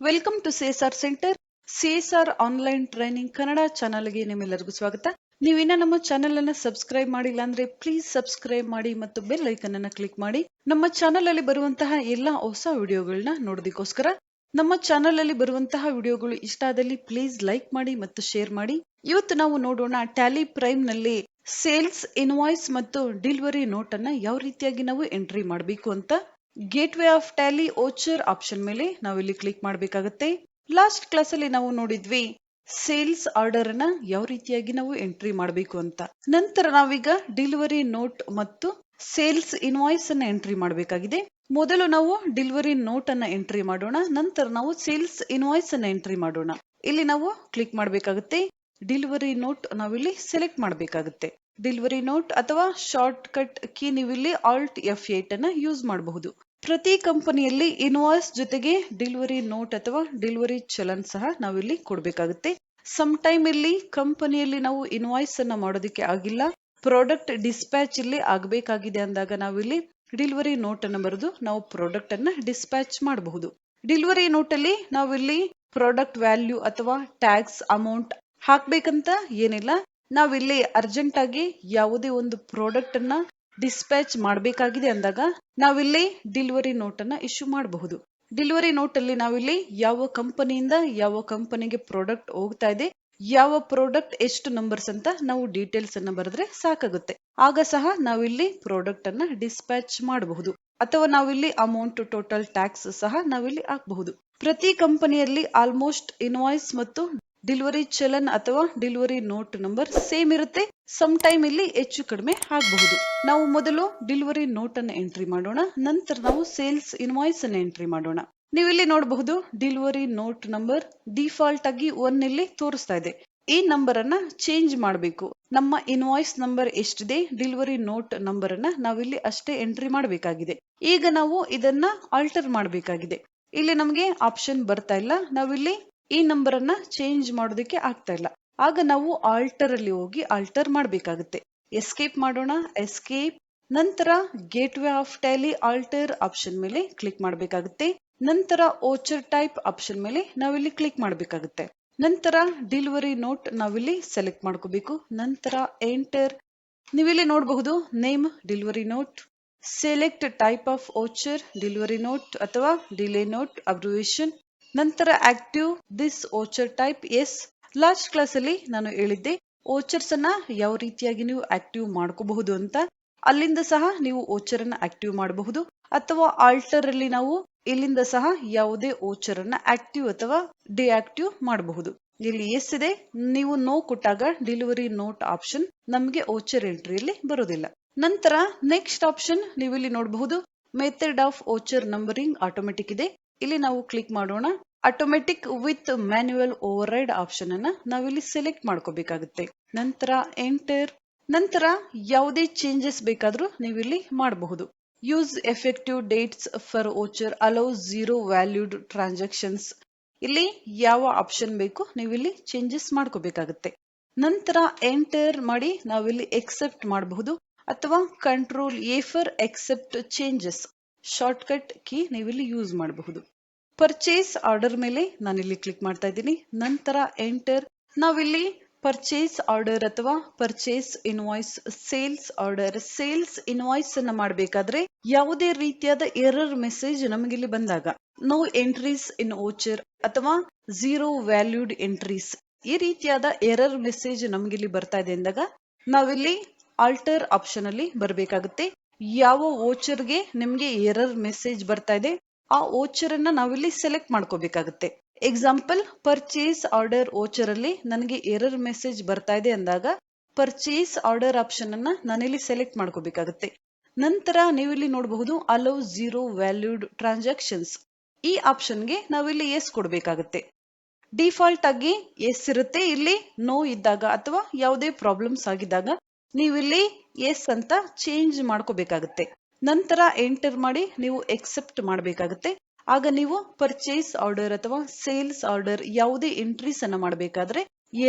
Welcome to CSR centre. CSR online training Kannada ಚಾನಲ್ಗೆ ನಿಮ್ಮೆಲ್ಲರಿಗೂ ಸ್ವಾಗತ. ನೀವಿನ್ನ ನಮ್ಮ ಚಾನೆಲ್ ಅನ್ನು ಸಬ್ಸ್ಕ್ರೈಬ್ ಮಾಡಿಲ್ಲ ಅಂದ್ರೆ ಪ್ಲೀಸ್ ಸಬ್ಸ್ಕ್ರೈಬ್ ಮಾಡಿ ಮತ್ತು ಬೆಲ್ ಐಕನ್ ಅನ್ನು ಕ್ಲಿಕ್ ಮಾಡಿ. ನಮ್ಮ ಚಾನೆಲ್ ಅಲ್ಲಿ ಬರುವಂತಹ ಎಲ್ಲಾ ಹೊಸ ವಿಡಿಯೋಗಳನ್ನ ನೋಡೋದಕ್ಕೋಸ್ಕರ. ನಮ್ಮ ಚಾನೆಲ್ ಅಲ್ಲಿ ಬರುವಂತಹ ವಿಡಿಯೋಗಳು ಇಷ್ಟ ಆದಲ್ಲಿ ಪ್ಲೀಸ್ ಲೈಕ್ ಮಾಡಿ ಮತ್ತು ಶೇರ್ ಮಾಡಿ. ಇವತ್ತು ನಾವು ನೋಡೋಣ ಟ್ಯಾಲಿ ಪ್ರೈಮ್ ನಲ್ಲಿ ಸೇಲ್ಸ್ ಇನ್ವಾಯ್ಸ್ ಮತ್ತು ಡೆಲಿವರಿ ನೋಟ್ ಅನ್ನ ಯಾವ ರೀತಿಯಾಗಿ ನಾವು ಎಂಟ್ರಿ ಮಾಡಬೇಕು ಅಂತ. Gateway of Tally voucher option ಮೇಲೆ ನಾವು ಇಲ್ಲಿ ಕ್ಲಿಕ್ ಮಾಡಬೇಕಾಗುತ್ತೆ. ಲಾಸ್ಟ್ ಕ್ಲಾಸ್ ಅಲ್ಲಿ ನಾವು ನೋಡಿದ್ವಿ ಸೇಲ್ಸ್ ಆರ್ಡರ್ ಅನ್ನ ಯಾವ ರೀತಿಯಾಗಿ ನಾವು ಎಂಟ್ರಿ ಮಾಡಬೇಕು ಅಂತ. ನಂತರ ನಾವೀಗ ಡೆಲಿವರಿ ನೋಟ್ ಮತ್ತು ಸೇಲ್ಸ್ ಇನ್ವಾಯ್ಸ್ ಅನ್ನ ಎಂಟ್ರಿ ಮಾಡಬೇಕಾಗಿದೆ. ಮೊದಲು ನಾವು ಡೆಲಿವರಿ ನೋಟ್ ಅನ್ನ ಎಂಟ್ರಿ ಮಾಡೋಣ, ನಂತರ ನಾವು ಸೇಲ್ಸ್ ಇನ್ವಾಯ್ಸ್ ಅನ್ನ ಎಂಟ್ರಿ ಮಾಡೋಣ. ಇಲ್ಲಿ ನಾವು ಕ್ಲಿಕ್ ಮಾಡಬೇಕಾಗುತ್ತೆ. ಡೆಲಿವರಿ ನೋಟ್ ನಾವಿಲ್ಲಿ ಸೆಲೆಕ್ಟ್ ಮಾಡಬೇಕಾಗುತ್ತೆ. ಡೆಲಿವರಿ ನೋಟ್ ಅಥವಾ ಶಾರ್ಟ್ ಕಟ್ ಕೀ ನೀವಿಲ್ಲಿ Alt F8 ಅನ್ನ ಯೂಸ್ ಮಾಡಬಹುದು. ಪ್ರತಿ ಕಂಪನಿಯಲ್ಲಿ ಇನ್ವಾಯ್ಸ್ ಜೊತೆಗೆ ಡೆಲಿವರಿ ನೋಟ್ ಅಥವಾ ಡೆಲಿವರಿ ಚಲನ್ ಸಹ ನಾವಿಲ್ಲಿ ಕೊಡಬೇಕಾಗುತ್ತೆ. ಸಮ್ ಟೈಮ್ ಇಲ್ಲಿ ಕಂಪನಿಯಲ್ಲಿ ನಾವು ಇನ್ವಾಯ್ಸ್ ಅನ್ನ ಮಾಡೋದಕ್ಕೆ ಆಗಿಲ್ಲ, ಪ್ರಾಡಕ್ಟ್ ಡಿಸ್ಪ್ಯಾಚ್ ಇಲ್ಲಿ ಆಗಬೇಕಾಗಿದೆ ಅಂದಾಗ ನಾವಿಲ್ಲಿ ಡೆಲಿವರಿ ನೋಟ್ ಅನ್ನ ಬರೆದು ನಾವು ಪ್ರಾಡಕ್ಟ್ ಅನ್ನ ಡಿಸ್ಪ್ಯಾಚ್ ಮಾಡಬಹುದು. ಡೆಲಿವರಿ ನೋಟ್ ಅಲ್ಲಿ ನಾವಿಲ್ಲಿ ಪ್ರಾಡಕ್ಟ್ ವ್ಯಾಲ್ಯೂ ಅಥವಾ ಟ್ಯಾಕ್ಸ್ ಅಮೌಂಟ್ ಹಾಕ್ಬೇಕಂತ ಏನಿಲ್ಲ. ನಾವಿಲ್ಲಿ ಅರ್ಜೆಂಟ್ ಆಗಿ ಯಾವುದೇ ಒಂದು ಪ್ರಾಡಕ್ಟ್ ಅನ್ನ ಡಿಸ್ಪ್ಯಾಚ್ ಮಾಡಬೇಕಾಗಿದೆ ಅಂದಾಗ ನಾವಿಲ್ಲಿ ಡೆಲಿವರಿ ನೋಟ್ ಅನ್ನ ಇಶ್ಯೂ ಮಾಡಬಹುದು. ಡೆಲಿವರಿ ನೋಟ್ ಅಲ್ಲಿ ನಾವಿಲ್ಲಿ ಯಾವ ಕಂಪನಿಯಿಂದ ಯಾವ ಕಂಪನಿಗೆ ಪ್ರಾಡಕ್ಟ್ ಹೋಗ್ತಾ ಇದೆ, ಯಾವ ಪ್ರಾಡಕ್ಟ್ ಎಷ್ಟು ನಂಬರ್ಸ್ ಅಂತ ನಾವು ಡೀಟೇಲ್ಸ್ ಅನ್ನ ಬರೆದ್ರೆ ಸಾಕಾಗುತ್ತೆ. ಆಗ ಸಹ ನಾವಿಲ್ಲಿ ಪ್ರಾಡಕ್ಟ್ ಅನ್ನ ಡಿಸ್ಪ್ಯಾಚ್ ಮಾಡಬಹುದು. ಅಥವಾ ನಾವಿಲ್ಲಿ ಅಮೌಂಟ್ ಟೋಟಲ್ ಟ್ಯಾಕ್ಸ್ ಸಹ ನಾವಿಲ್ಲಿ ಹಾಕಬಹುದು. ಪ್ರತಿ ಕಂಪನಿಯಲ್ಲಿ ಆಲ್ಮೋಸ್ಟ್ ಇನ್ವಾಯ್ಸ್ ಮತ್ತು ಡೆಲಿವರಿ ಚಲನ್ ಅಥವಾ ಡೆಲಿವರಿ ನೋಟ್ ನಂಬರ್ ಸೇಮ್ ಇರುತ್ತೆ. ಸಮ್ ಟೈಮ್ ಇಲ್ಲಿ ಹೆಚ್ಚು ಕಡಿಮೆ ಆಗಬಹುದು. ನಾವು ಮೊದಲು ಡೆಲಿವರಿ ನೋಟ್ ಅನ್ನು ಎಂಟ್ರಿ ಮಾಡೋಣ, ನಂತರ ನಾವು ಸೇಲ್ಸ್ ಇನ್ವಾಯ್ಸ್ ಅನ್ನು ಎಂಟ್ರಿ ಮಾಡೋಣ. ನೀವು ಇಲ್ಲಿ ನೋಡಬಹುದು ಡೆಲಿವರಿ ನೋಟ್ ನಂಬರ್ ಡಿಫಾಲ್ಟ್ ಆಗಿ 1 ಇಲ್ಲಿ ತೋರಿಸ್ತಾ ಇದೆ. ಈ ನಂಬರ್ ಅನ್ನ ಚೇಂಜ್ ಮಾಡಬೇಕು. ನಮ್ಮ ಇನ್ವಾಯ್ಸ್ ನಂಬರ್ ಎಷ್ಟಿದೆ, ಡೆಲಿವರಿ ನೋಟ್ ನಂಬರ್ ಅನ್ನ ನಾವಿಲ್ಲಿ ಅಷ್ಟೇ ಎಂಟ್ರಿ ಮಾಡಬೇಕಾಗಿದೆ. ಈಗ ನಾವು ಇದನ್ನ ಆಲ್ಟರ್ ಮಾಡಬೇಕಾಗಿದೆ. ಇಲ್ಲಿ ನಮಗೆ ಆಪ್ಷನ್ ಬರ್ತಾ ಇಲ್ಲ, ನಾವಿಲ್ಲಿ ಈ ನಂಬರ್ ಅನ್ನ ಚೇಂಜ್ ಮಾಡೋದಕ್ಕೆ ಆಗ್ತಾ ಇಲ್ಲ. ಆಗ ನಾವು ಆಲ್ಟರ್ ಅಲ್ಲಿ ಹೋಗಿ ಆಲ್ಟರ್ ಮಾಡಬೇಕಾಗುತ್ತೆ. ಎಸ್ಕೇಪ್ ಮಾಡೋಣ, ಎಸ್ಕೇಪ್. ನಂತರ gateway of Tally alter option ಮೇಲೆ ಕ್ಲಿಕ್ ಮಾಡಬೇಕಾಗುತ್ತೆ. ನಂತರ ವೋಚರ್ ಟೈಪ್ ಆಪ್ಷನ್ ಮೇಲೆ ನಾವಿಲ್ಲಿ ಕ್ಲಿಕ್ ಮಾಡಬೇಕಾಗುತ್ತೆ. ನಂತರ ಡೆಲಿವರಿ ನೋಟ್ ನಾವಿಲ್ಲಿ ಸೆಲೆಕ್ಟ್ ಮಾಡ್ಕೋಬೇಕು. ನಂತರ ಎಂಟರ್. ನೀವಿಲ್ಲಿ ನೋಡಬಹುದು name delivery note, select type of voucher delivery note ಅಥವಾ ಡಿಲೇ ನೋಟ್ ಅಬ್ರಿವೇಷನ್. ನಂತರ active this voucher type yes. Last class ಅಲ್ಲಿ ನಾನು ಹೇಳಿದ್ದೆ ವೋಚರ್ಸ್ ಅನ್ನ ಯಾವ ರೀತಿಯಾಗಿ ನೀವು ಆಕ್ಟಿವ್ ಮಾಡ್ಕೋಬಹುದು ಅಂತ. ಅಲ್ಲಿಂದ ಸಹ ನೀವು ವೋಚರ್ ಅನ್ನ ಆಕ್ಟಿವ್ ಮಾಡಬಹುದು, ಅಥವಾ ಆಲ್ಟರ್ ಅಲ್ಲಿ ನಾವು ಇಲ್ಲಿಂದ ಸಹ ಯಾವುದೇ ವೋಚರ್ ಅನ್ನ ಆಕ್ಟಿವ್ ಅಥವಾ ಡಿಆಕ್ಟಿವ್ ಮಾಡಬಹುದು. ಇಲ್ಲಿ ಎಸ್ ಇದೆ, ನೀವು ನೋ ಕೊಟ್ಟಾಗ ಡೆಲಿವರಿ ನೋಟ್ ಆಪ್ಷನ್ ನಮಗೆ ವೋಚರ್ ಎಂಟ್ರಿಯಲ್ಲಿ ಬರೋದಿಲ್ಲ. ನಂತರ ನೆಕ್ಸ್ಟ್ ಆಪ್ಷನ್ ನೀವು ಇಲ್ಲಿ ನೋಡಬಹುದು method of voucher numbering automatic ಇದೆ. ಇಲ್ಲಿ ನಾವು ಕ್ಲಿಕ್ ಮಾಡೋಣ. Automatic with manual override option ಅನ್ನ ನಾವಿಲ್ಲಿ ಸೆಲೆಕ್ಟ್ ಮಾಡ್ಕೋಬೇಕಾಗುತ್ತೆ. ನಂತರ ಎಂಟರ್. ನಂತರ ಯಾವುದೇ ಚೇಂಜಸ್ ಬೇಕಾದ್ರೂ ನೀವಿಲ್ಲಿ ಮಾಡಬಹುದು. Use effective dates for voucher allow zero valued transactions. ಇಲ್ಲಿ ಯಾವ ಆಪ್ಷನ್ ಬೇಕು ನೀವಿಲ್ಲಿ ಚೇಂಜಸ್ ಮಾಡ್ಕೋಬೇಕಾಗುತ್ತೆ. ನಂತರ ಎಂಟರ್ ಮಾಡಿ ನಾವಿಲ್ಲಿ ಎಕ್ಸೆಪ್ಟ್ ಮಾಡಬಹುದು, ಅಥವಾ control A for accept changes shortcut key ನೀವಿಲ್ಲಿ ಯೂಸ್ ಮಾಡಬಹುದು. ಪರ್ಚೇಸ್ ಆರ್ಡರ್ ಮೇಲೆ ನಾನಿಲ್ಲಿ ಕ್ಲಿಕ್ ಮಾಡ್ತಾ ಇದ್ದೀನಿ. ನಂತರ ಎಂಟರ್. ನಾವಿಲ್ಲಿ ಪರ್ಚೇಸ್ ಆರ್ಡರ್ ಅಥವಾ purchase invoice sales order sales invoice ಅನ್ನ ಮಾಡಬೇಕಾದ್ರೆ ಯಾವುದೇ ರೀತಿಯಾದ ಎರರ್ ಮೆಸೇಜ್ ನಮಗಿಲ್ಲಿ ಬಂದಾಗ ನೋ ಎಂಟ್ರೀಸ್ ಇನ್ ವೋಚರ್ ಅಥವಾ ಝೀರೋ ವ್ಯಾಲ್ಯೂಡ್ ಎಂಟ್ರೀಸ್ ಈ ರೀತಿಯಾದ ಎರರ್ ಮೆಸೇಜ್ ನಮಗಿಲ್ಲಿ ಬರ್ತಾ ಇದೆ ಅಂದಾಗ ನಾವಿಲ್ಲಿ ಆಲ್ಟರ್ ಆಪ್ಷನ್ ಅಲ್ಲಿ ಬರಬೇಕಾಗುತ್ತೆ. ಯಾವ ವೋಚರ್ಗೆ ನಿಮ್ಗೆ ಎರರ್ ಮೆಸೇಜ್ ಬರ್ತಾ ಇದೆ ಆ ವೋಚರ್ ಅನ್ನ ನಾವಿಲ್ಲಿ ಸೆಲೆಕ್ಟ್ ಮಾಡ್ಕೋಬೇಕಾಗುತ್ತೆ. ಎಕ್ಸಾಂಪಲ್ ಪರ್ಚೇಸ್ ಆರ್ಡರ್ ವೋಚರ್ ಅಲ್ಲಿ ನನಗೆ ಎರರ್ ಮೆಸೇಜ್ ಬರ್ತಾ ಇದೆ ಅಂದಾಗ ಪರ್ಚೇಸ್ ಆರ್ಡರ್ ಆಪ್ಷನ್ ಅನ್ನ ನಾನಿಲ್ಲಿ ಸೆಲೆಕ್ಟ್ ಮಾಡ್ಕೋಬೇಕಾಗುತ್ತೆ. ನಂತರ ನೀವಿಲ್ಲಿ ನೋಡಬಹುದು ಅಲೌ ಝೀರೋ ವ್ಯಾಲ್ಯೂಡ್ ಟ್ರಾನ್ಸಾಕ್ಷನ್ಸ್ ಈ ಆಪ್ಷನ್ಗೆ ನಾವಿಲ್ಲಿ ಎಸ್ ಕೊಡಬೇಕಾಗುತ್ತೆ. ಡಿಫಾಲ್ಟ್ ಆಗಿ ಎಸ್ ಇರುತ್ತೆ. ಇಲ್ಲಿ ನೋ ಇದ್ದಾಗ ಅಥವಾ ಯಾವುದೇ ಪ್ರಾಬ್ಲಮ್ಸ್ ಆಗಿದ್ದಾಗ ನೀವಿಲ್ಲಿ ಎಸ್ ಅಂತ ಚೇಂಜ್ ಮಾಡ್ಕೋಬೇಕಾಗುತ್ತೆ. ನಂತರ ಎಂಟರ್ ಮಾಡಿ ನೀವು ಎಕ್ಸೆಪ್ಟ್ ಮಾಡಬೇಕಾಗುತ್ತೆ. ಆಗ ನೀವು ಪರ್ಚೇಸ್ ಆರ್ಡರ್ ಅಥವಾ ಸೇಲ್ಸ್ ಆರ್ಡರ್ ಯಾವುದೇ ಎಂಟ್ರೀಸ್ ಅನ್ನ ಮಾಡಬೇಕಾದ್ರೆ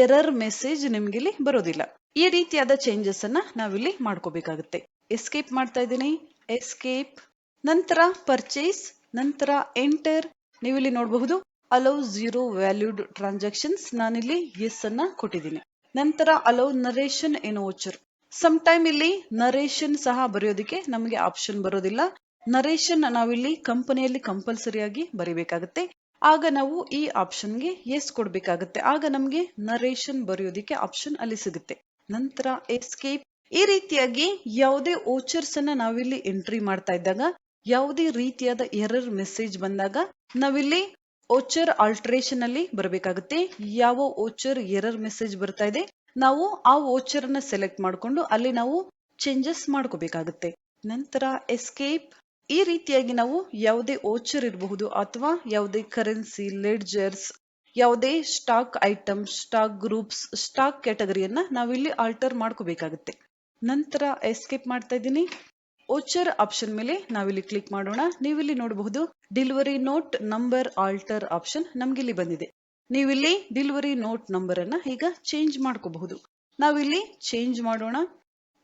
ಎರರ್ ಮೆಸೇಜ್ ನಿಮ್ಗೆ ಇಲ್ಲಿ ಬರೋದಿಲ್ಲ. ಈ ರೀತಿಯಾದ ಚೇಂಜಸ್ ಅನ್ನ ನಾವಿಲ್ಲಿ ಮಾಡ್ಕೋಬೇಕಾಗುತ್ತೆ. ಎಸ್ಕೇಪ್ ಮಾಡ್ತಾ ಇದ್ದೀನಿ, ಎಸ್ಕೇಪ್. ನಂತರ ಪರ್ಚೇಸ್, ನಂತರ ಎಂಟರ್. ನೀವಿಲ್ಲಿ ನೋಡಬಹುದು ಅಲೋ ಝೀರೋ ವ್ಯಾಲ್ಯೂಡ್ ಟ್ರಾನ್ಸಾಕ್ಷನ್ಸ್ ನಾನಿಲ್ಲಿ ಎಸ್ ಅನ್ನ ಕೊಟ್ಟಿದ್ದೀನಿ. ನಂತರ ಅಲೋ ನರೇಷನ್ ಇನ್ ವೋಚರ್. ಸಮ್ ಟೈಮ್ ಇಲ್ಲಿ ನರೇಷನ್ ಸಹ ಬರೆಯೋದಕ್ಕೆ ನಮಗೆ ಆಪ್ಷನ್ ಬರೋದಿಲ್ಲ. ನರೇಷನ್ ನಾವಿಲ್ಲಿ ಕಂಪನಿಯಲ್ಲಿ ಕಂಪಲ್ಸರಿಯಾಗಿ ಬರೀಬೇಕಾಗುತ್ತೆ. ಆಗ ನಾವು ಈ ಆಪ್ಷನ್ಗೆ ಎಸ್ ಕೊಡ್ಬೇಕಾಗುತ್ತೆ. ಆಗ ನಮ್ಗೆ ನರೇಷನ್ ಬರೆಯೋದಿಕ್ಕೆ ಆಪ್ಷನ್ ಅಲ್ಲಿ ಸಿಗುತ್ತೆ. ನಂತರ ಎಸ್ಕೇಪ್. ಈ ರೀತಿಯಾಗಿ ಯಾವುದೇ ವೋಚರ್ಸ್ ಅನ್ನ ನಾವಿಲ್ಲಿ ಎಂಟ್ರಿ ಮಾಡ್ತಾ ಇದ್ದಾಗ, ಯಾವುದೇ ರೀತಿಯಾದ ಎರರ್ ಮೆಸೇಜ್ ಬಂದಾಗ ನಾವಿಲ್ಲಿ ವೋಚರ್ ಆಲ್ಟ್ರೇಷನ್ ಅಲ್ಲಿ ಬರಬೇಕಾಗುತ್ತೆ. ಯಾವ ವೋಚರ್ ಎರರ್ ಮೆಸೇಜ್ ಬರ್ತಾ ಇದೆ ನಾವು ಆ ವೋಚರ್ ಅನ್ನ ಸೆಲೆಕ್ಟ್ ಮಾಡಿಕೊಂಡು ಅಲ್ಲಿ ನಾವು ಚೇಂಜಸ್ ಮಾಡ್ಕೋಬೇಕಾಗುತ್ತೆ. ನಂತರ ಎಸ್ಕೇಪ್. ಈ ರೀತಿಯಾಗಿ ನಾವು ಯಾವುದೇ ವೋಚರ್ ಇರಬಹುದು ಅಥವಾ ಯಾವುದೇ ಕರೆನ್ಸಿ, ಲೆಡ್ಜರ್ಸ್, ಯಾವುದೇ stock item, stock groups, stock ಕ್ಯಾಟಗರಿಯನ್ನ ನಾವಿಲ್ಲಿ ಆಲ್ಟರ್ ಮಾಡ್ಕೋಬೇಕಾಗುತ್ತೆ. ನಂತರ ಎಸ್ಕೇಪ್ ಮಾಡ್ತಾ ಇದ್ದೀನಿ. ವೋಚರ್ ಆಪ್ಷನ್ ಮೇಲೆ ನಾವಿಲ್ಲಿ ಕ್ಲಿಕ್ ಮಾಡೋಣ. ನೀವಿಲ್ಲಿ ನೋಡಬಹುದು delivery note number alter option ನಮ್ಗಿಲ್ಲಿ ಬಂದಿದೆ. ನೀವಿಲ್ಲಿ ಡೆಲಿವರಿ ನೋಟ್ ನಂಬರ್ ಅನ್ನ ಈಗ ಚೇಂಜ್ ಮಾಡ್ಕೋಬಹುದು. ನಾವಿಲ್ಲಿ ಚೇಂಜ್ ಮಾಡೋಣ.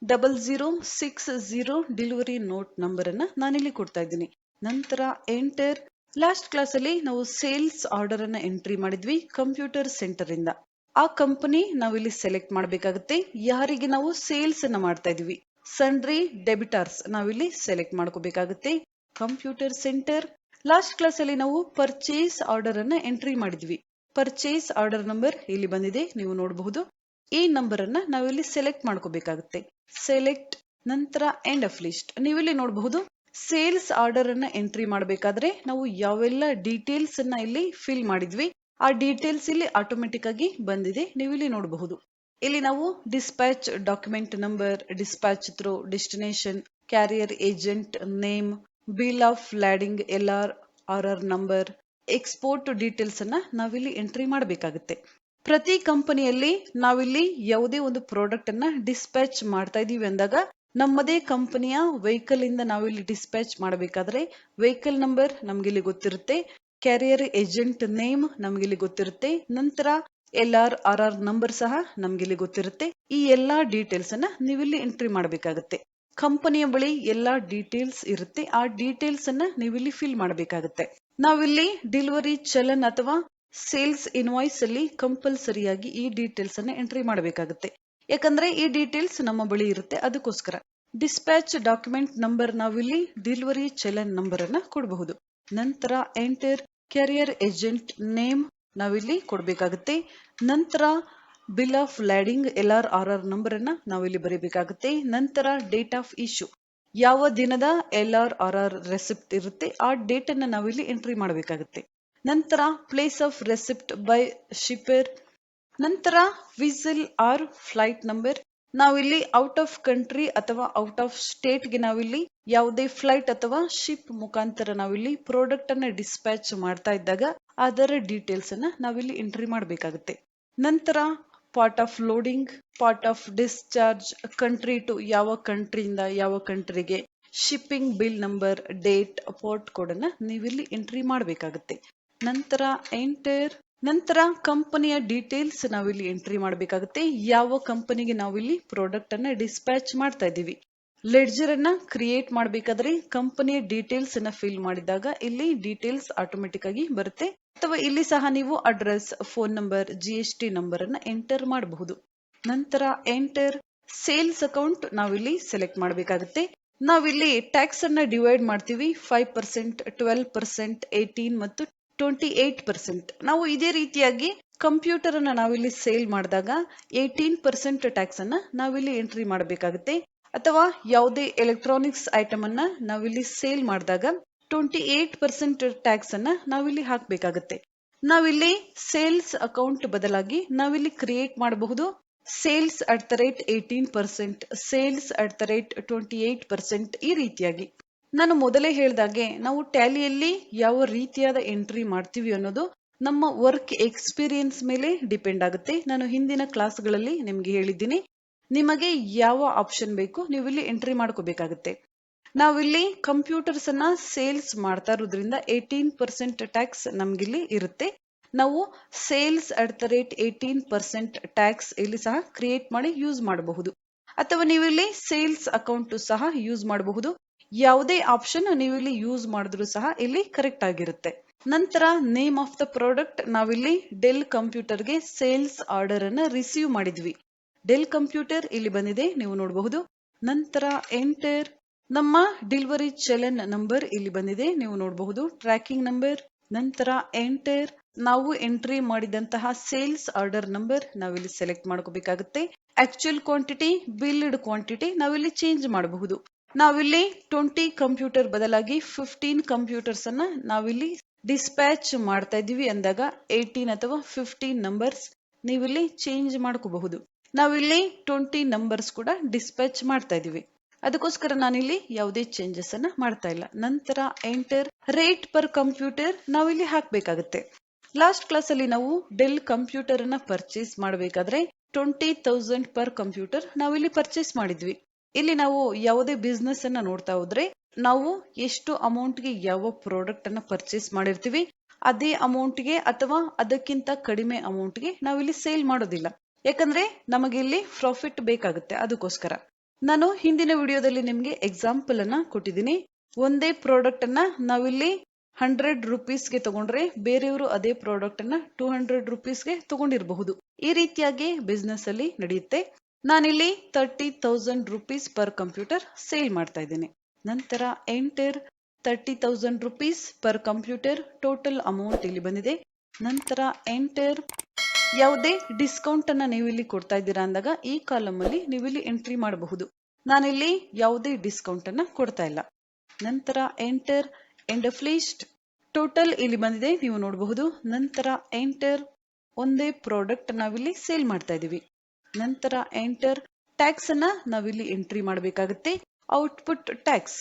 0060 ಡೆಲಿವರಿ ನೋಟ್ ನಂಬರ್ ಅನ್ನ ನಾನಿಲ್ಲಿ ಕೊಡ್ತಾ ಇದ್ದೀನಿ. ನಂತರ ಎಂಟರ್. ಲಾಸ್ಟ್ ಕ್ಲಾಸ್ ಅಲ್ಲಿ ನಾವು ಸೇಲ್ಸ್ ಆರ್ಡರ್ ಅನ್ನ ಎಂಟ್ರಿ ಮಾಡಿದ್ವಿ ಕಂಪ್ಯೂಟರ್ ಸೆಂಟರ್ ಇಂದ. ಆ ಕಂಪನಿ ನಾವಿಲ್ಲಿ ಸೆಲೆಕ್ಟ್ ಮಾಡಬೇಕಾಗುತ್ತೆ. ಯಾರಿಗೆ ನಾವು ಸೇಲ್ಸ್ ಅನ್ನ ಮಾಡ್ತಾ ಇದೀವಿ, ಸನ್ರಿ ಡೆಬಿಟಾರ್ಸ್ ನಾವಿಲ್ಲಿ ಸೆಲೆಕ್ಟ್ ಮಾಡ್ಕೋಬೇಕಾಗುತ್ತೆ. Computer centre. ಲಾಸ್ಟ್ ಕ್ಲಾಸ್ ಅಲ್ಲಿ ನಾವು ಪರ್ಚೇಸ್ ಆರ್ಡರ್ ಅನ್ನ ಎಂಟ್ರಿ ಮಾಡಿದ್ವಿ. ಪರ್ಚೇಸ್ ಆರ್ಡರ್ ನಂಬರ್ ಇಲ್ಲಿ ಬಂದಿದೆ, ನೀವು ನೋಡಬಹುದು. ಈ ನಂಬರ್ ಅನ್ನ ನಾವಿಲ್ಲಿ ಸೆಲೆಕ್ಟ್ ಮಾಡ್ಕೋಬೇಕಾಗುತ್ತೆ. ಸೆಲೆಕ್ಟ್. ನಂತರ ಎಂಡ್ ಆಫ್ ಲಿಸ್ಟ್. ನೀವಿಲ್ಲಿ ನೋಡಬಹುದು ಸೇಲ್ಸ್ ಆರ್ಡರ್ ಅನ್ನ ಎಂಟ್ರಿ ಮಾಡಬೇಕಾದ್ರೆ ನಾವು ಯಾವೆಲ್ಲ ಡೀಟೇಲ್ಸ್ ಅನ್ನ ಇಲ್ಲಿ ಫಿಲ್ ಮಾಡಿದ್ವಿ ಆ ಡೀಟೇಲ್ಸ್ ಇಲ್ಲಿ ಆಟೋಮೆಟಿಕ್ ಆಗಿ ಬಂದಿದೆ, ನೀವಿಲ್ಲಿ ನೋಡಬಹುದು. ಇಲ್ಲಿ ನಾವು dispatch document number, dispatch through, destination, carrier agent name, bill of lading LR number, export details ಅನ್ನ ನಾವಿಲ್ಲಿ ಎಂಟ್ರಿ ಮಾಡಬೇಕಾಗುತ್ತೆ. ಪ್ರತಿ ಕಂಪನಿಯಲ್ಲಿ ನಾವಿಲ್ಲಿ ಯಾವುದೇ ಒಂದು ಪ್ರಾಡಕ್ಟ್ ಅನ್ನ ಡಿಸ್ಪ್ಯಾಚ್ ಮಾಡ್ತಾ ಇದೀವಿ ಅಂದಾಗ ನಮ್ಮದೇ ಕಂಪನಿಯ ವೆಹಿಕಲ್ ಇಂದ ನಾವಿಲ್ಲಿ ಡಿಸ್ಪ್ಯಾಚ್ ಮಾಡಬೇಕಾದ್ರೆ ವೆಹಿಕಲ್ ನಂಬರ್ ನಮ್ಗಿಲ್ಲಿ ಗೊತ್ತಿರುತ್ತೆ, ಕ್ಯಾರಿಯರ್ ಏಜೆಂಟ್ ನೇಮ್ ನಮ್ಗಿಲ್ಲಿ ಗೊತ್ತಿರುತ್ತೆ, ನಂತರ LR ನಂಬರ್ ಸಹ ನಮ್ಗಿಲ್ಲಿ ಗೊತ್ತಿರುತ್ತೆ. ಈ ಎಲ್ಲಾ ಡೀಟೇಲ್ಸ್ ಅನ್ನ ನೀವಿಲ್ಲಿ ಎಂಟ್ರಿ ಮಾಡಬೇಕಾಗುತ್ತೆ. ಕಂಪನಿಯ ಬಳಿ ಎಲ್ಲಾ ಡೀಟೇಲ್ಸ್ ಇರುತ್ತೆ, ಆ ಡೀಟೇಲ್ಸ್ ಅನ್ನ ನೀವಿಲ್ಲಿ ಫಿಲ್ ಮಾಡಬೇಕಾಗುತ್ತೆ. ನಾವಿಲ್ಲಿ ಡೆಲಿವರಿ ಚಲನ್ ಅಥವಾ ಸೇಲ್ಸ್ ಇನ್ವಾಯ್ಸ್ ಅಲ್ಲಿ ಕಂಪಲ್ಸರಿಯಾಗಿ ಈ ಡೀಟೇಲ್ಸ್ ಅನ್ನ ಎಂಟ್ರಿ ಮಾಡಬೇಕಾಗುತ್ತೆ. ಯಾಕಂದ್ರೆ ಈ ಡೀಟೇಲ್ಸ್ ನಮ್ಮ ಬಳಿ ಇರುತ್ತೆ, ಅದಕ್ಕೋಸ್ಕರ. ಡಿಸ್ಪ್ಯಾಚ್ ಡಾಕ್ಯುಮೆಂಟ್ ನಂಬರ್ ನಾವಿಲ್ಲಿ ಡೆಲಿವರಿ ಚಲನ್ ನಂಬರ್ ಅನ್ನ ಕೊಡಬಹುದು. ನಂತರ ಎಂಟರ್. ಕ್ಯಾರಿಯರ್ ಏಜೆಂಟ್ ನೇಮ್ ನಾವಿಲ್ಲಿ ಕೊಡಬೇಕಾಗುತ್ತೆ. ನಂತರ bill of lading LR number ಅನ್ನ ನಾವಿಲ್ಲಿ ಬರೀಬೇಕಾಗುತ್ತೆ. ನಂತರ ಡೇಟ್ ಆಫ್ ಇಶ್ಯೂ, ಯಾವ ದಿನದ LR ರೆಸಿಪ್ಟ್ ಇರುತ್ತೆ ಆ ಡೇಟ್ ಅನ್ನ ನಾವಿಲ್ಲಿ ಎಂಟ್ರಿ ಮಾಡಬೇಕಾಗುತ್ತೆ. ನಂತರ ಪ್ಲೇಸ್ ಆಫ್ ರೆಸಿಪ್ಟ್ ಬೈ ಶಿಪ್ಪರ್. ನಂತರ ವಿಸಲ್ ಆರ್ ಫ್ಲೈಟ್ ನಂಬರ್. ನಾವಿಲ್ಲಿ ಔಟ್ ಆಫ್ ಕಂಟ್ರಿ ಅಥವಾ ಔಟ್ ಆಫ್ ಸ್ಟೇಟ್ ಗೆ ನಾವಿಲ್ಲಿ ಯಾವುದೇ ಫ್ಲೈಟ್ ಅಥವಾ ಶಿಪ್ ಮುಖಾಂತರ ನಾವಿಲ್ಲಿ ಪ್ರಾಡಕ್ಟ್ ಅನ್ನ ಡಿಸ್ಪ್ಯಾಚ್ ಮಾಡ್ತಾ ಇದ್ದಾಗ ಅದರ ಡೀಟೇಲ್ಸ್ ಅನ್ನ ನಾವಿಲ್ಲಿ ಎಂಟ್ರಿ ಮಾಡಬೇಕಾಗುತ್ತೆ. ನಂತರ part of loading, part of discharge, country to ಯಾವ ಕಂಟ್ರಿಯಿಂದ ಯಾವ ಕಂಟ್ರಿಗೆ, shipping bill number, date, port code ಅನ್ನ ನೀವಿಲ್ಲಿ ಎಂಟ್ರಿ ಮಾಡಬೇಕಾಗುತ್ತೆ. ನಂತರ ಎಂಟರ್. ನಂತರ ಕಂಪನಿಯ ಡೀಟೇಲ್ಸ್ ನಾವಿಲ್ಲಿ ಎಂಟ್ರಿ ಮಾಡಬೇಕಾಗುತ್ತೆ. ಯಾವ ಕಂಪನಿಗೆ ನಾವಿಲ್ಲಿ ಪ್ರಾಡಕ್ಟ್ ಅನ್ನ ಡಿಸ್ಪ್ಯಾಚ್ ಮಾಡ್ತಾ ಇದ್ದೀವಿ. ಲೆಡ್ಜರ್ ಅನ್ನ ಕ್ರಿಯೇಟ್ ಮಾಡಬೇಕಾದ್ರೆ ಕಂಪನಿಯ ಡೀಟೇಲ್ಸ್ ಅನ್ನ ಫಿಲ್ ಮಾಡಿದಾಗ ಇಲ್ಲಿ ಡೀಟೇಲ್ಸ್ ಆಟೋಮೆಟಿಕ್ ಆಗಿ ಬರುತ್ತೆ. ಅಥವಾ ಇಲ್ಲಿ ಸಹ ನೀವು address, phone number, GST number ಅನ್ನ ಎಂಟರ್ ಮಾಡಬಹುದು. ನಂತರ ಎಂಟರ್. ಸೇಲ್ಸ್ ಅಕೌಂಟ್ ನಾವಿಲ್ಲಿ ಸೆಲೆಕ್ಟ್ ಮಾಡಬೇಕಾಗುತ್ತೆ. ನಾವಿಲ್ಲಿ ಟ್ಯಾಕ್ಸ್ ಅನ್ನ ಡಿವೈಡ್ ಮಾಡ್ತೀವಿ 5%, 12%, 18 ಮತ್ತು 28%. ನಾವು ಇದೇ ರೀತಿಯಾಗಿ ಕಂಪ್ಯೂಟರ್ ಅನ್ನ ನಾವಿಲ್ಲಿ ಸೇಲ್ ಮಾಡಿದಾಗ 18% ಟ್ಯಾಕ್ಸ್ ಅನ್ನ ನಾವಿಲ್ಲಿ ಎಂಟ್ರಿ ಮಾಡಬೇಕಾಗುತ್ತೆ. ಅಥವಾ ಯಾವುದೇ ಎಲೆಕ್ಟ್ರಾನಿಕ್ಸ್ ಐಟಮ್ ಅನ್ನ ನಾವಿಲ್ಲಿ ಸೇಲ್ ಮಾಡಿದಾಗ 28% ಟ್ಯಾಕ್ಸ್ ಅನ್ನ ನಾವಿಲ್ಲಿ ಹಾಕಬೇಕಾಗುತ್ತೆ. ನಾವಿಲ್ಲಿ ಸೇಲ್ಸ್ ಅಕೌಂಟ್ ಬದಲಾಗಿ ನಾವಿಲ್ಲಿ ಕ್ರಿಯೇಟ್ ಮಾಡಬಹುದು ಸೇಲ್ಸ್ @18%, ಸೇಲ್ಸ್ @28%. ಈ ರೀತಿಯಾಗಿ ನಾನು ಮೊದಲೇ ಹೇಳಿದಾಗೆ ನಾವು ಟ್ಯಾಲಿಯಲ್ಲಿ ಯಾವ ರೀತಿಯಾದ ಎಂಟ್ರಿ ಮಾಡ್ತೀವಿ ಅನ್ನೋದು ನಮ್ಮ ವರ್ಕ್ ಎಕ್ಸ್ಪೀರಿಯನ್ಸ್ ಮೇಲೆ ಡಿಪೆಂಡ್ ಆಗುತ್ತೆ. ನಾನು ಹಿಂದಿನ ಕ್ಲಾಸ್ಗಳಲ್ಲಿ ನಿಮ್ಗೆ ಹೇಳಿದ್ದೀನಿ. ನಿಮಗೆ ಯಾವ ಆಪ್ಷನ್ ಬೇಕು ನೀವು ಇಲ್ಲಿ ಎಂಟ್ರಿ ಮಾಡ್ಕೋಬೇಕಾಗುತ್ತೆ. ನಾವಿಲ್ಲಿ ಕಂಪ್ಯೂಟರ್ಸ್ ಅನ್ನ ಸೇಲ್ಸ್ ಮಾಡ್ತಾ ಇರೋದ್ರಿಂದ 18% ಟ್ಯಾಕ್ಸ್ ನಮ್ಗಿಲ್ಲಿ ಇರುತ್ತೆ. ನಾವು ಸೇಲ್ಸ್ @18% ಟ್ಯಾಕ್ಸ್ ಇಲ್ಲಿ ಸಹ ಕ್ರಿಯೇಟ್ ಮಾಡಿ ಯೂಸ್ ಮಾಡಬಹುದು. ಅಥವಾ ನೀವಿಲ್ಲಿ ಸೇಲ್ಸ್ ಅಕೌಂಟ್ ಸಹ ಯೂಸ್ ಮಾಡಬಹುದು. ಯಾವುದೇ ಆಪ್ಷನ್ ನೀವು ಇಲ್ಲಿ ಯೂಸ್ ಮಾಡಿದ್ರು ಸಹ ಇಲ್ಲಿ ಕರೆಕ್ಟ್ ಆಗಿರುತ್ತೆ. ನಂತರ ನೇಮ್ ಆಫ್ ದ ಪ್ರಾಡಕ್ಟ್ ನಾವಿಲ್ಲಿ ಡೆಲ್ ಕಂಪ್ಯೂಟರ್ಗೆ ಸೇಲ್ಸ್ ಆರ್ಡರ್ ಅನ್ನ ರಿಸೀವ್ ಮಾಡಿದ್ವಿ. ಡೆಲ್ ಕಂಪ್ಯೂಟರ್ ಇಲ್ಲಿ ಬಂದಿದೆ, ನೀವು ನೋಡಬಹುದು. ನಂತರ ಎಂಟರ್ ನಮ್ಮ ಡೆಲಿವರಿ ಚಲನ್ ನಂಬರ್ ಇಲ್ಲಿ ಬಂದಿದೆ, ನೀವು ನೋಡಬಹುದು. Tracking number. ನಂತರ ಎಂಟರ್ ನಾವು ಎಂಟ್ರಿ ಮಾಡಿದಂತಹ ಸೇಲ್ಸ್ ಆರ್ಡರ್ ನಂಬರ್ ನಾವಿಲ್ಲಿ ಸೆಲೆಕ್ಟ್ ಮಾಡ್ಕೋಬೇಕಾಗುತ್ತೆ. ಆಕ್ಚುಯಲ್ ಕ್ವಾಂಟಿಟಿ, ಬಿಲ್ಡ್ ಕ್ವಾಂಟಿಟಿ ನಾವಿಲ್ಲಿ ಚೇಂಜ್ ಮಾಡಬಹುದು. ನಾವಿಲ್ಲಿ 20 ಕಂಪ್ಯೂಟರ್ ಬದಲಾಗಿ 15 ಕಂಪ್ಯೂಟರ್ಸ್ ಅನ್ನ ನಾವಿಲ್ಲಿ ಡಿಸ್ಪ್ಯಾಚ್ ಮಾಡ್ತಾ ಇದೀವಿ ಅಂದಾಗ 18 ಅಥವಾ 15 ನಂಬರ್ಸ್ ನೀವಿಲ್ಲಿ ಚೇಂಜ್ ಮಾಡ್ಕೋಬಹುದು. ನಾವಿಲ್ಲಿ 20 ನಂಬರ್ಸ್ ಕೂಡ ಡಿಸ್ಪ್ಯಾಚ್ ಮಾಡ್ತಾ ಇದೀವಿ, ಅದಕ್ಕೋಸ್ಕರ ನಾನಿಲ್ಲಿ ಯಾವುದೇ ಚೇಂಜಸ್ ಅನ್ನ ಮಾಡ್ತಾ ಇಲ್ಲ. ನಂತರ ಎಂಟರ್ ರೇಟ್ ಪರ್ ಕಂಪ್ಯೂಟರ್ ನಾವಿಲ್ಲಿ ಹಾಕ್ಬೇಕಾಗುತ್ತೆ. ಲಾಸ್ಟ್ ಕ್ಲಾಸ್ ಅಲ್ಲಿ ನಾವು ಡೆಲ್ ಕಂಪ್ಯೂಟರ್ ಅನ್ನ ಪರ್ಚೇಸ್ ಮಾಡಬೇಕಾದ್ರೆ 20,000 ಪರ್ ಕಂಪ್ಯೂಟರ್ ನಾವಿಲ್ಲಿ ಪರ್ಚೇಸ್ ಮಾಡಿದ್ವಿ. ಇಲ್ಲಿ ನಾವು ಯಾವುದೇ ಬಿಸ್ನೆಸ್ ಅನ್ನ ನೋಡ್ತಾ ಹೋದ್ರೆ ನಾವು ಎಷ್ಟು ಅಮೌಂಟ್ ಗೆ ಯಾವ ಪ್ರಾಡಕ್ಟ್ ಅನ್ನ ಪರ್ಚೇಸ್ ಮಾಡಿರ್ತೀವಿ ಅದೇ ಅಮೌಂಟ್ ಗೆ ಅಥವಾ ಅದಕ್ಕಿಂತ ಕಡಿಮೆ ಅಮೌಂಟ್ ಗೆ ನಾವಿಲ್ಲಿ ಸೇಲ್ ಮಾಡೋದಿಲ್ಲ, ಯಾಕಂದ್ರೆ ನಮಗೆ ಇಲ್ಲಿ ಪ್ರಾಫಿಟ್ ಬೇಕಾಗುತ್ತೆ. ಅದಕ್ಕೋಸ್ಕರ ನಾನು ಹಿಂದಿನ ವಿಡಿಯೋದಲ್ಲಿ ನಿಮ್ಗೆ ಎಕ್ಸಾಂಪಲ್ ಅನ್ನ ಕೊಟ್ಟಿದ್ದೀನಿ. ಒಂದೇ ಪ್ರಾಡಕ್ಟ್ ಅನ್ನ ನಾವಿಲ್ಲಿ 100 ರುಪೀಸ್ಗೆ ತಗೊಂಡ್ರೆ ಬೇರೆಯವರು ಅದೇ ಪ್ರಾಡಕ್ಟ್ ಅನ್ನ 200 ರುಪೀಸ್ಗೆ ತಗೊಂಡಿರಬಹುದು. ಈ ರೀತಿಯಾಗಿ ಬಿಸ್ನೆಸ್ ಅಲ್ಲಿ ನಡೆಯುತ್ತೆ. ನಾನಿಲ್ಲಿ 30,000 ರುಪೀಸ್ ಪರ್ ಕಂಪ್ಯೂಟರ್ ಸೇಲ್ ಮಾಡ್ತಾ ಇದ್ದೇನೆ. ನಂತರ enter 30,000 rupees per computer total amount ಇಲ್ಲಿ ಬಂದಿದೆ. ನಂತರ ಎಂಟರ್ ಯಾವುದೇ ಡಿಸ್ಕೌಂಟ್ ಅನ್ನ ನೀವು ಇಲ್ಲಿ ಕೊಡ್ತಾ ಇದ್ದೀರಾ ಅಂದಾಗ ಈ ಕಾಲಮ್ ಅಲ್ಲಿ ನೀವು ಇಲ್ಲಿ ಎಂಟ್ರಿ ಮಾಡಬಹುದು. ನಾನಿಲ್ಲಿ ಯಾವುದೇ ಡಿಸ್ಕೌಂಟ್ ಅನ್ನ ಕೊಡ್ತಾ ಇಲ್ಲ. ನಂತರ enter end of list total ಇಲ್ಲಿ ಬಂದಿದೆ, ನೀವು ನೋಡಬಹುದು. ನಂತರ ಎಂಟರ್ ಒಂದೇ ಪ್ರಾಡಕ್ಟ್ ನಾವಿಲ್ಲಿ ಸೇಲ್ ಮಾಡ್ತಾ ಇದೀವಿ. ನಂತರ ಎಂಟರ್ ಟ್ಯಾಕ್ಸ್ ಅನ್ನ ನಾವಿಲ್ಲಿ ಎಂಟ್ರಿ ಮಾಡಬೇಕಾಗುತ್ತೆ. ಔಟ್ಪುಟ್ ಟ್ಯಾಕ್ಸ್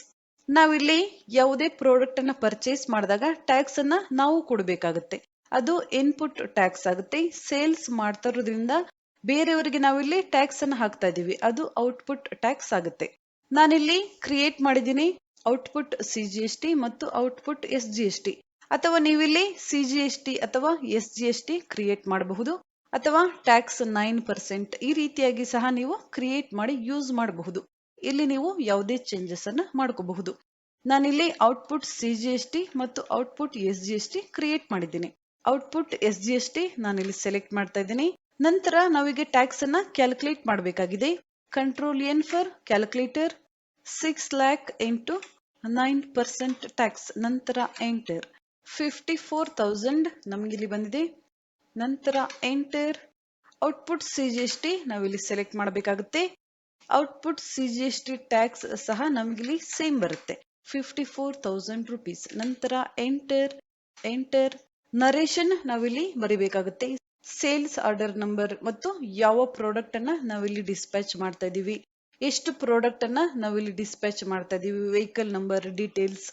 ನಾವಿಲ್ಲಿ ಯಾವುದೇ ಪ್ರಾಡಕ್ಟ್ ಅನ್ನ ಪರ್ಚೇಸ್ ಮಾಡಿದಾಗ ಟ್ಯಾಕ್ಸ್ ಅನ್ನ ನಾವು ಕೊಡಬೇಕಾಗುತ್ತೆ, ಅದು ಇನ್ಪುಟ್ ಟ್ಯಾಕ್ಸ್ ಆಗುತ್ತೆ. ಸೇಲ್ಸ್ ಮಾಡ್ತಾ ಇರೋದ್ರಿಂದ ಬೇರೆಯವರಿಗೆ ನಾವಿಲ್ಲಿ ಟ್ಯಾಕ್ಸ್ ಅನ್ನ ಹಾಕ್ತಾ ಇದೀವಿ, ಅದು ಔಟ್ಪುಟ್ ಟ್ಯಾಕ್ಸ್ ಆಗುತ್ತೆ. ನಾನಿಲ್ಲಿ ಕ್ರಿಯೇಟ್ ಮಾಡಿದ್ದೀನಿ ಔಟ್ಪುಟ್ CGST ಮತ್ತು ಔಟ್ಪುಟ್ SGST, ಅಥವಾ ನೀವಿಲ್ಲಿ CGST ಅಥವಾ SGST ಕ್ರಿಯೇಟ್ ಮಾಡಬಹುದು, ಅಥವಾ ಟ್ಯಾಕ್ಸ್ 9% ಈ ರೀತಿಯಾಗಿ ಸಹ ನೀವು ಕ್ರಿಯೇಟ್ ಮಾಡಿ ಯೂಸ್ ಮಾಡಬಹುದು. ಇಲ್ಲಿ ನೀವು ಯಾವುದೇ ಚೇಂಜಸ್ ಅನ್ನ ಮಾಡ್ಕೋಬಹುದು. ನಾನಿಲ್ಲಿ ಔಟ್ಪುಟ್ CGST ಮತ್ತು ಔಟ್ಪುಟ್ SGST ಕ್ರಿಯೇಟ್ ಮಾಡಿದ್ದೀನಿ. ಔಟ್ಪುಟ್ SGST ನಾನಿಲ್ಲಿ ಸೆಲೆಕ್ಟ್ ಮಾಡ್ತಾ ಇದ್ದೀನಿ. ನಂತರ ನಾವೀಗ ಟ್ಯಾಕ್ಸ್ ಅನ್ನ ಕ್ಯಾಲ್ಕುಲೇಟ್ ಮಾಡಬೇಕಾಗಿದೆ. Control N for calculator. 6 lakh into 9% tax. ನಂತರ ಎಂಟರ್ 54,000 ನಮಗಿಲ್ಲಿ ಬಂದಿದೆ. ನಂತರ ಎಂಟರ್ ಔಟ್ಪುಟ್ CGST ನಾವಿಲ್ಲಿ ಸೆಲೆಕ್ಟ್ ಮಾಡಬೇಕಾಗುತ್ತೆ. ಔಟ್ಪುಟ್ CGST ಟ್ಯಾಕ್ಸ್ ಸಹ ನಮಗಿಲ್ಲಿ ಸೇಮ್ ಬರುತ್ತೆ, 54,000 ರುಪೀಸ್. ನಂತರ ಎಂಟರ್ ನರೇಷನ್ ನಾವಿಲ್ಲಿ ಬರಿಬೇಕಾಗುತ್ತೆ. ಸೇಲ್ಸ್ ಆರ್ಡರ್ ನಂಬರ್ ಮತ್ತು ಯಾವ ಪ್ರಾಡಕ್ಟ್ ಅನ್ನ ನಾವಿಲ್ಲಿ ಡಿಸ್ಪ್ಯಾಚ್ ಮಾಡ್ತಾ ಇದೀವಿ, ಎಷ್ಟು ಪ್ರಾಡಕ್ಟ್ ಅನ್ನ ನಾವಿಲ್ಲಿ ಡಿಸ್ಪ್ಯಾಚ್ ಮಾಡ್ತಾ ಇದೀವಿ, ವೆಹಿಕಲ್ ನಂಬರ್ ಡೀಟೇಲ್ಸ್,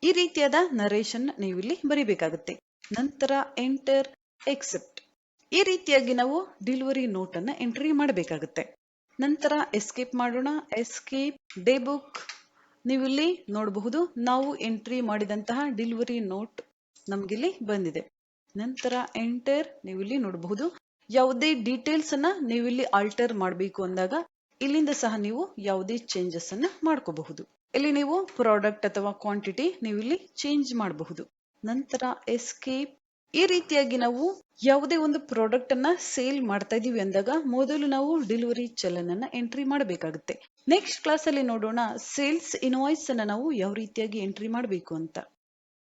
ಈ ರೀತಿಯಾದ ನರೇಷನ್ ನೀವಿಲ್ಲಿ ಬರಿಬೇಕಾಗುತ್ತೆ. ನಂತರ ಎಂಟರ್ ಎಕ್ಸೆಪ್ಟ್ ಈ ರೀತಿಯಾಗಿ ನಾವು ಡೆಲಿವರಿ ನೋಟ್ ಅನ್ನ ಎಂಟ್ರಿ ಮಾಡಬೇಕಾಗುತ್ತೆ. ನಂತರ ಎಸ್ಕೇಪ್ ಮಾಡೋಣ. ಎಸ್ಕೇಪ್ ಡೇ ಬುಕ್ ನೀವಿಲ್ಲಿ ನೋಡಬಹುದು, ನಾವು ಎಂಟ್ರಿ ಮಾಡಿದಂತಹ ಡೆಲಿವರಿ ನೋಟ್ ನಮಗಿಲ್ಲಿ ಬಂದಿದೆ. ನಂತರ ಎಂಟರ್ ನೀವಿಲ್ಲಿ ನೋಡಬಹುದು. ಯಾವುದೇ ಡೀಟೇಲ್ಸ್ ಅನ್ನ ನೀವಿಲ್ಲಿ ಆಲ್ಟರ್ ಮಾಡಬೇಕು ಅಂದಾಗ ಇಲ್ಲಿಂದ ಸಹ ನೀವು ಯಾವುದೇ ಚೇಂಜಸ್ ಅನ್ನ ಮಾಡ್ಕೋಬಹುದು. ಇಲ್ಲಿ ನೀವು ಪ್ರಾಡಕ್ಟ್ ಅಥವಾ ಕ್ವಾಂಟಿಟಿ ನೀವಿಲ್ಲಿ ಚೇಂಜ್ ಮಾಡಬಹುದು. ನಂತರ ಎಸ್ಕೇಪ್ ಈ ರೀತಿಯಾಗಿ ನಾವು ಯಾವುದೇ ಒಂದು ಪ್ರಾಡಕ್ಟ್ ಅನ್ನ ಸೇಲ್ ಮಾಡ್ತಾ ಇದೀವಿ ಅಂದಾಗ ಮೊದಲು ನಾವು ಡೆಲಿವರಿ ಚಲನ್ ಅನ್ನ ಎಂಟ್ರಿ ಮಾಡಬೇಕಾಗುತ್ತೆ. ನೆಕ್ಸ್ಟ್ ಕ್ಲಾಸ್ ಅಲ್ಲಿ ನೋಡೋಣ ಸೇಲ್ಸ್ ಇನ್ವಾಯ್ಸ್ ಅನ್ನ ನಾವು ಯಾವ ರೀತಿಯಾಗಿ ಎಂಟ್ರಿ ಮಾಡಬೇಕು ಅಂತ.